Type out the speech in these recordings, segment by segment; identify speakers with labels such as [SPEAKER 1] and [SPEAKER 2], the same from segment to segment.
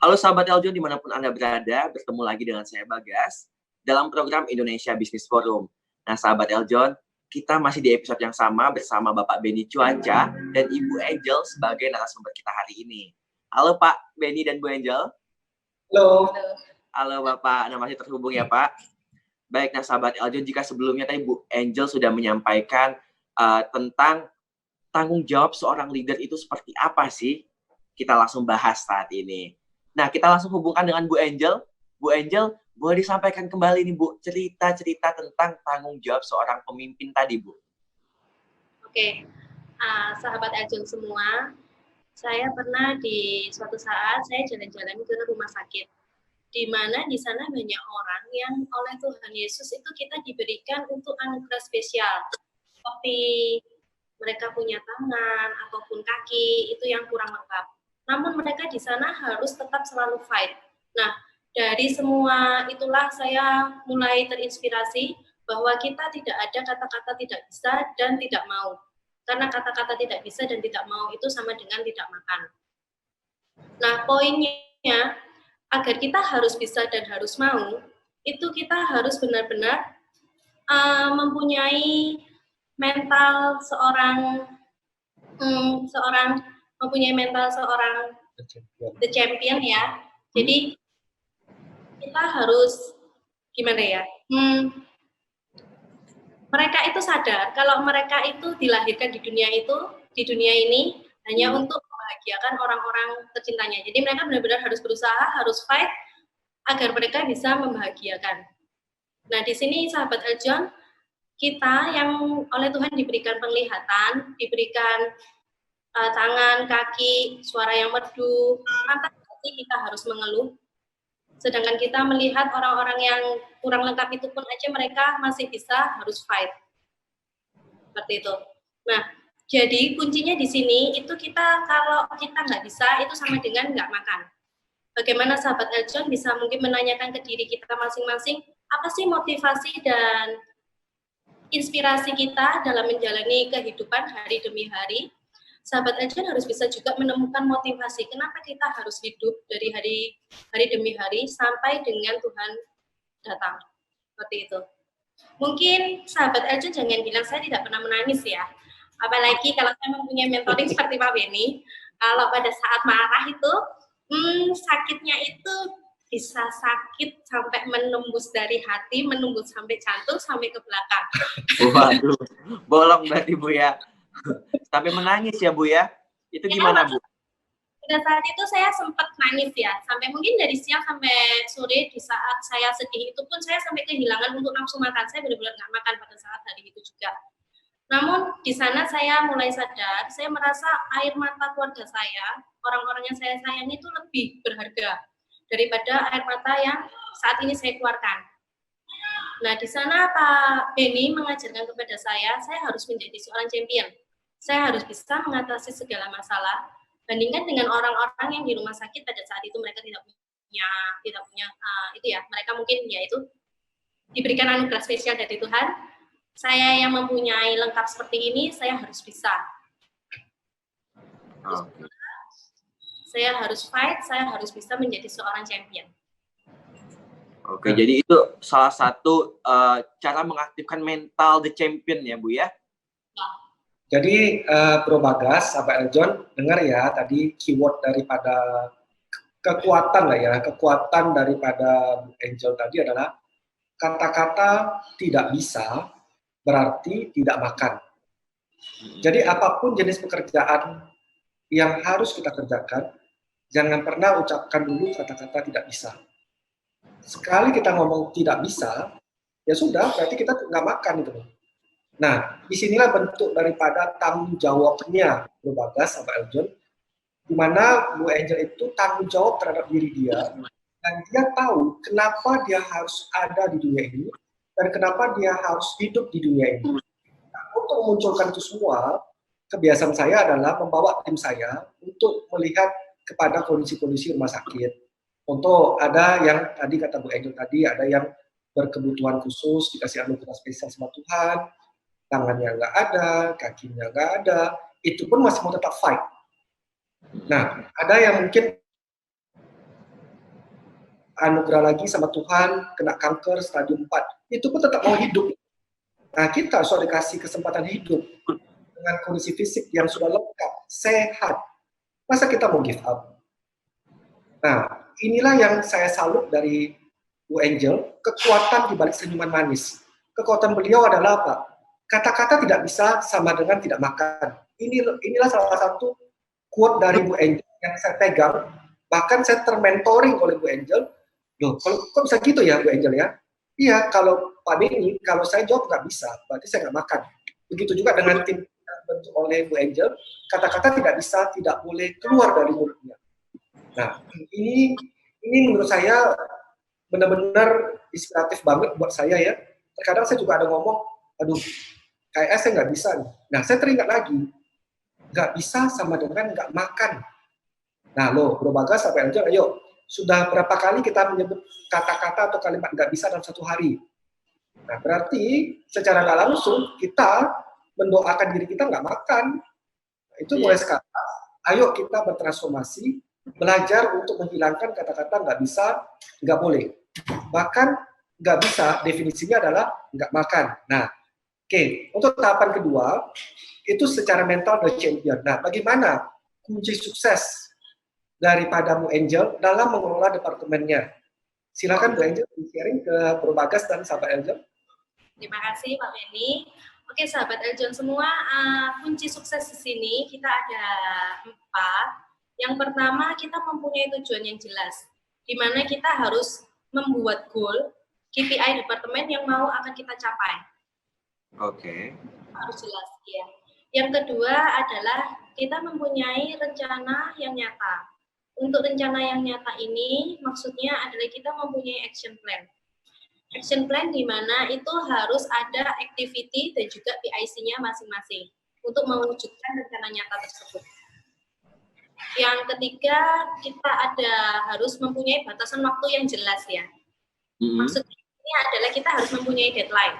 [SPEAKER 1] Halo sahabat Eljon dimanapun Anda berada, bertemu lagi dengan saya Bagas dalam program Indonesia Business Forum. Nah sahabat Eljon, kita masih di episode yang sama bersama Bapak Benny Cuaca dan Ibu Angel sebagai narasumber kita hari ini. Halo Pak Benny dan Bu Angel.
[SPEAKER 2] Halo.
[SPEAKER 1] Halo Bapak, nah masih terhubung ya Pak. Baik, nah sahabat Eljon, jika sebelumnya tadi Bu Angel sudah menyampaikan tentang tanggung jawab seorang leader itu seperti apa sih? Kita langsung bahas saat ini. Nah, kita langsung hubungkan dengan Bu Angel. Bu Angel, boleh disampaikan kembali nih Bu, cerita-cerita tentang tanggung jawab seorang pemimpin tadi Bu.
[SPEAKER 2] Oke, sahabat Angel semua, saya pernah di suatu saat saya jalan-jalan ke rumah sakit, di mana di sana banyak orang yang oleh Tuhan Yesus itu kita diberikan untuk anugerah spesial, seperti mereka punya tangan ataupun kaki itu yang kurang lengkap. Namun mereka di sana harus tetap selalu fight. Nah, dari semua itulah saya mulai terinspirasi bahwa kita tidak ada kata-kata tidak bisa dan tidak mau. Karena kata-kata tidak bisa dan tidak mau itu sama dengan tidak makan. Nah, poinnya agar kita harus bisa dan harus mau, itu kita harus benar-benar mempunyai mental seorang the champion ya. Jadi kita harus gimana ya? Mereka itu sadar kalau mereka itu dilahirkan di dunia ini hanya untuk membahagiakan orang-orang tercintanya. Jadi mereka benar-benar harus berusaha, harus fight agar mereka bisa membahagiakan. Nah, di sini sahabat Eljon, kita yang oleh Tuhan diberikan penglihatan, diberikan tangan, kaki, suara yang merdu, pantas kita harus mengeluh. Sedangkan kita melihat orang-orang yang kurang lengkap itu pun aja mereka masih bisa harus fight. Seperti itu. Nah, jadi kuncinya di sini itu kita kalau kita nggak bisa itu sama dengan nggak makan. Bagaimana sahabat Eljon bisa mungkin menanyakan ke diri kita masing-masing, apa sih motivasi dan inspirasi kita dalam menjalani kehidupan hari demi hari? Sahabat Eljon harus bisa juga menemukan motivasi kenapa kita harus hidup dari hari demi hari sampai dengan Tuhan datang. Seperti itu. Mungkin sahabat Eljon jangan bilang saya tidak pernah menangis ya. Apalagi kalau saya mempunyai mentoring seperti Pak Benny, kalau pada saat marah itu sakitnya itu bisa sakit sampai menembus dari hati, menembus sampai jantung, sampai ke belakang.
[SPEAKER 1] Waduh, bolong berarti Bu ya. Sampai menangis ya Bu ya? Itu gimana Bu?
[SPEAKER 2] Pada saat itu saya sempat nangis ya, sampai mungkin dari siang sampai sore di saat saya sedih itu pun saya sampai kehilangan untuk nafsu makan. Saya benar-benar nggak makan pada saat hari itu juga. Namun di sana saya mulai sadar, saya merasa air mata keluarga saya, orang-orang yang saya sayangi itu lebih berharga daripada air mata yang saat ini saya keluarkan. Nah di sana Pak Benny mengajarkan kepada saya harus menjadi seorang champion. Saya harus bisa mengatasi segala masalah. Bandingkan dengan orang-orang yang di rumah sakit pada saat itu mereka tidak punya itu ya, mereka mungkin ya itu diberikan anugerah spesial dari Tuhan. Saya yang mempunyai lengkap seperti ini, saya harus bisa. Saya harus fight, saya harus bisa menjadi seorang champion.
[SPEAKER 1] Oke, jadi itu salah satu cara mengaktifkan mental the champion ya Bu ya?
[SPEAKER 3] Jadi Bro Bagas, sahabat Eljon, dengar ya tadi keyword daripada kekuatan lah ya, kekuatan daripada Angel tadi adalah kata-kata tidak bisa berarti tidak makan. Jadi apapun jenis pekerjaan yang harus kita kerjakan, jangan pernah ucapkan dulu kata-kata tidak bisa. Sekali kita ngomong tidak bisa, ya sudah, berarti kita nggak makan itu. Nah, disinilah bentuk daripada tanggung jawabnya Bu Bagas sama Eljon, di mana Bu Angel itu tanggung jawab terhadap diri dia, dan dia tahu kenapa dia harus ada di dunia ini, dan kenapa dia harus hidup di dunia ini. Nah, untuk memunculkan itu semua, kebiasaan saya adalah membawa tim saya untuk melihat kepada kondisi-kondisi rumah sakit. Untuk ada yang tadi kata Bu Angel tadi, ada yang berkebutuhan khusus, dikasih anugerah spesial sama Tuhan, tangannya nggak ada, kakinya nggak ada, itu pun masih mau tetap fight. Nah, ada yang mungkin anugerah lagi sama Tuhan, kena kanker stadium 4, itu pun tetap mau hidup. Nah, kita harus dikasih kesempatan hidup dengan kondisi fisik yang sudah lengkap, sehat. Masa kita mau give up? Nah, inilah yang saya salut dari Bu Angel, kekuatan di balik senyuman manis. Kekuatan beliau adalah apa? Kata-kata tidak bisa sama dengan tidak makan. Inilah salah satu quote dari Bu Angel yang saya pegang. Bahkan saya termentoring oleh Bu Angel. Loh, kok bisa gitu ya Bu Angel ya? Iya, kalau Pak Beni, kalau saya jawab nggak bisa, berarti saya nggak makan. Begitu juga dengan tim yang dibentuk oleh Bu Angel, kata-kata tidak bisa, tidak boleh keluar dari mulutnya. Nah, ini menurut saya benar-benar inspiratif banget buat saya ya. Terkadang saya juga ada ngomong, aduh, kayak saya nggak bisa nih. Nah, saya teringat lagi, nggak bisa sama dengan nggak makan. Nah, loh, Bro Bagas sampai Angel, ayo, sudah berapa kali kita menyebut kata-kata atau kalimat nggak bisa dalam satu hari? Nah, berarti secara nggak langsung kita mendoakan diri kita nggak makan. Nah, itu mulai sekarang, ayo kita bertransformasi, belajar untuk menghilangkan kata-kata nggak bisa, nggak boleh. Bahkan nggak bisa, definisinya adalah nggak makan. Nah, oke, untuk tahapan kedua, itu secara mental the champion. Nah, bagaimana kunci sukses daripada Bu Angel dalam mengelola departemennya? Silakan Bu Angel sharing ke Bro Bagas dan sahabat Eljon.
[SPEAKER 2] Terima kasih Pak Beni. Oke sahabat Eljon semua, kunci sukses di sini kita ada 4. Yang pertama, kita mempunyai tujuan yang jelas, di mana kita harus membuat goal, KPI departemen yang mau akan kita capai.
[SPEAKER 1] Oke.
[SPEAKER 2] Harus jelas, ya. Yang kedua adalah kita mempunyai rencana yang nyata. Untuk rencana yang nyata ini, maksudnya adalah kita mempunyai action plan. Action plan di mana itu harus ada activity dan juga PIC-nya masing-masing untuk mewujudkan rencana nyata tersebut. Yang ketiga, kita harus mempunyai batasan waktu yang jelas ya. Maksudnya ini adalah kita harus mempunyai deadline.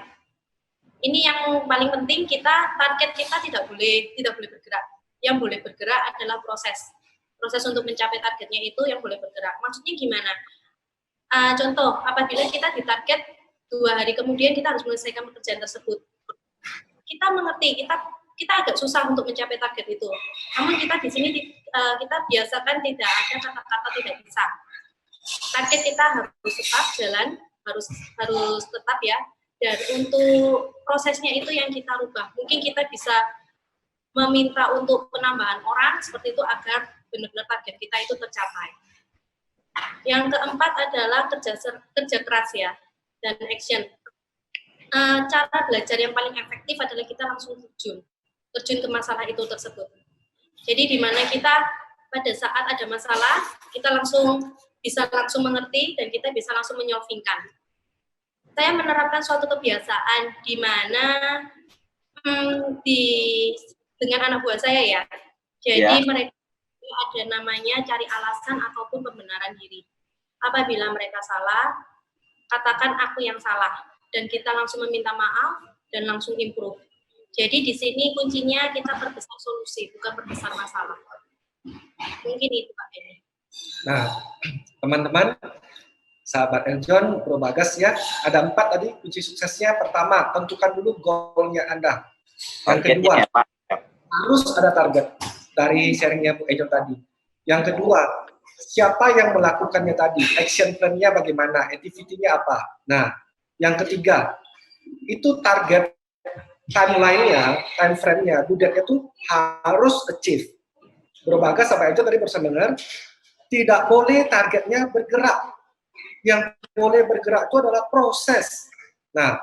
[SPEAKER 2] Ini yang paling penting, target kita tidak boleh bergerak. Yang boleh bergerak adalah proses untuk mencapai targetnya itu yang boleh bergerak. Maksudnya gimana? Contoh, apabila kita ditarget 2 hari kemudian kita harus menyelesaikan pekerjaan tersebut. Kita mengerti, kita agak susah untuk mencapai target itu. Namun kita di sini kita biasakan tidak ada kata-kata tidak bisa. Target kita harus tetap jalan, harus tetap ya. Dan untuk prosesnya itu yang kita rubah. Mungkin kita bisa meminta untuk penambahan orang seperti itu agar benar-benar target kita itu tercapai. Yang keempat adalah kerja keras ya dan action. Cara belajar yang paling efektif adalah kita langsung terjun ke masalah itu tersebut. Jadi di mana kita pada saat ada masalah, kita bisa langsung mengerti dan kita bisa langsung menyolvingkan. Saya menerapkan suatu kebiasaan di mana dengan anak buah saya ya. Jadi mereka ada namanya cari alasan ataupun pembenaran diri. Apabila mereka salah, katakan aku yang salah dan kita langsung meminta maaf dan langsung improve. Jadi di sini kuncinya kita perbesar solusi, bukan perbesar masalah. Mungkin itu Pak Beni.
[SPEAKER 3] Nah, teman-teman, sahabat Eljon, Bro Bagas ya, ada 4 tadi kunci suksesnya. Pertama, tentukan dulu goalnya Anda. Yang kedua, harus ada target dari sharingnya Bu Eljon tadi. Yang kedua, siapa yang melakukannya tadi, action plan-nya bagaimana, activity-nya apa. Nah, yang ketiga, itu target timeline-nya, time frame-nya, budgetnya itu harus achieve. Bro Bagas sampai aja tadi bersama dengar, tidak boleh targetnya bergerak. Yang boleh bergerak itu adalah proses. Nah,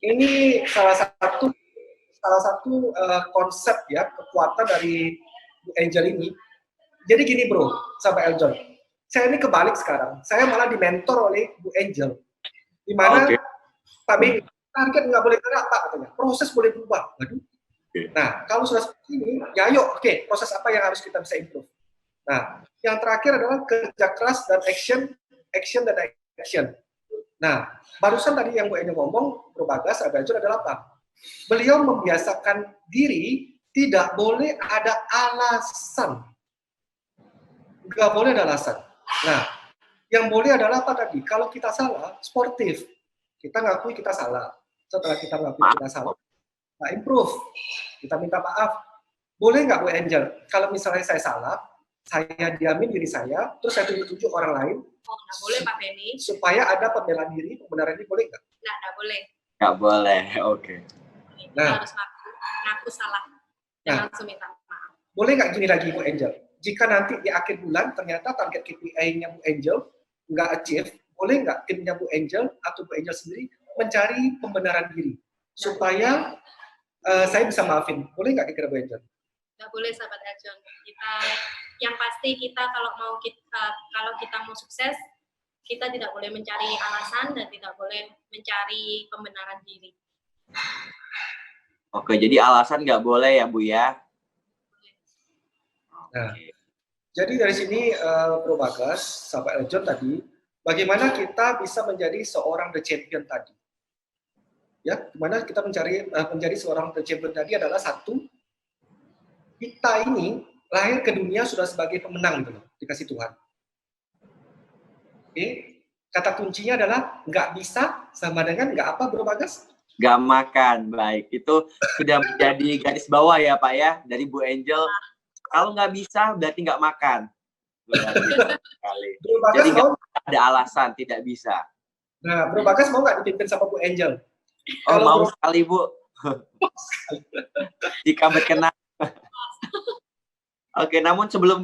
[SPEAKER 3] ini salah satu konsep ya, kekuatan dari Bu Angel ini. Jadi gini bro, sampai Eljon, saya ini kebalik sekarang. Saya malah dimentor oleh Bu Angel. Di mana Pak Beni, target nggak boleh gerak Pak katanya, proses boleh berubah. Waduh. Nah, kalau sudah seperti ini, ya ayo, proses apa yang harus kita bisa improve. Nah, yang terakhir adalah kerja keras dan action dan action. Nah, barusan tadi yang Bu Angel ngomong, Bro Bagas, Eljon adalah apa? Beliau membiasakan diri tidak boleh ada alasan. Nggak boleh ada alasan. Nah, Yang boleh adalah apa tadi? Kalau kita salah, sportif. Kita ngakui kita salah. Setelah kita ngakui kita salah, kita improve. Kita minta maaf. Boleh nggak Bu Angel? Kalau misalnya saya salah, saya diamin diri saya, terus saya tunjuk-tunjuk orang lain.
[SPEAKER 2] Oh, nggak boleh Pak Benny.
[SPEAKER 3] Supaya ada pembelaan diri, pembenaran diri, boleh nggak?
[SPEAKER 2] Nah, nggak boleh.
[SPEAKER 1] Nggak boleh, oke.
[SPEAKER 2] Kita
[SPEAKER 3] Nah.
[SPEAKER 2] harus ngaku salah dan langsung minta maaf.
[SPEAKER 3] Boleh nggak gini lagi Bu Angel? Jika nanti di akhir bulan ternyata target KPI-nya Bu Angel nggak achieve, boleh nggak timnya Bu Angel atau Bu Angel sendiri mencari pembenaran diri supaya saya bisa maafin? Boleh nggak kira-kira Bu Angel?
[SPEAKER 2] Nggak boleh sahabat Eljon. Yang pasti kita kalau kita mau sukses, kita tidak boleh mencari alasan dan tidak boleh mencari pembenaran diri.
[SPEAKER 1] Oke, jadi alasan nggak boleh ya Bu ya?
[SPEAKER 3] Nah, jadi dari sini Bro Bagas, sahabat Eljon tadi, bagaimana kita bisa menjadi seorang the champion tadi? Ya, gimana kita menjadi seorang the champion tadi adalah satu, kita ini lahir ke dunia sudah sebagai pemenang gitu loh, dikasih Tuhan. Oke, kata kuncinya adalah nggak bisa sama dengan nggak apa Bro Bagas?
[SPEAKER 1] Nggak makan, baik. Itu sudah menjadi garis bawah ya Pak ya, dari Bu Angel. Kalau nggak bisa, berarti nggak makan.
[SPEAKER 3] Bro Bagas
[SPEAKER 1] Jadi
[SPEAKER 3] mau?
[SPEAKER 1] nggak ada alasan, tidak bisa.
[SPEAKER 3] Nah, Bro Bagas mau nggak dipimpin sama Bu Angel?
[SPEAKER 1] Oh,
[SPEAKER 3] Kalau
[SPEAKER 1] mau
[SPEAKER 3] Bro-
[SPEAKER 1] sekali Bu. Jika berkenan. Oke, namun sebelum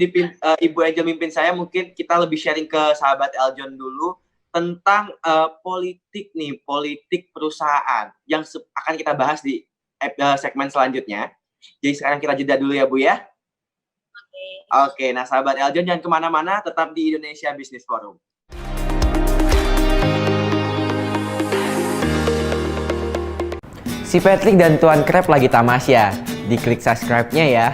[SPEAKER 1] Ibu Angel mimpin saya, mungkin kita lebih sharing ke sahabat Eljon dulu tentang politik nih, politik perusahaan yang akan kita bahas di segmen selanjutnya. Jadi sekarang kita jeda dulu ya Bu ya. Oke, nah sahabat Eljon jangan kemana-mana, tetap di Indonesia Business Forum.
[SPEAKER 4] Si Patrick dan Tuan Crab lagi tamasya. Diklik subscribe-nya ya.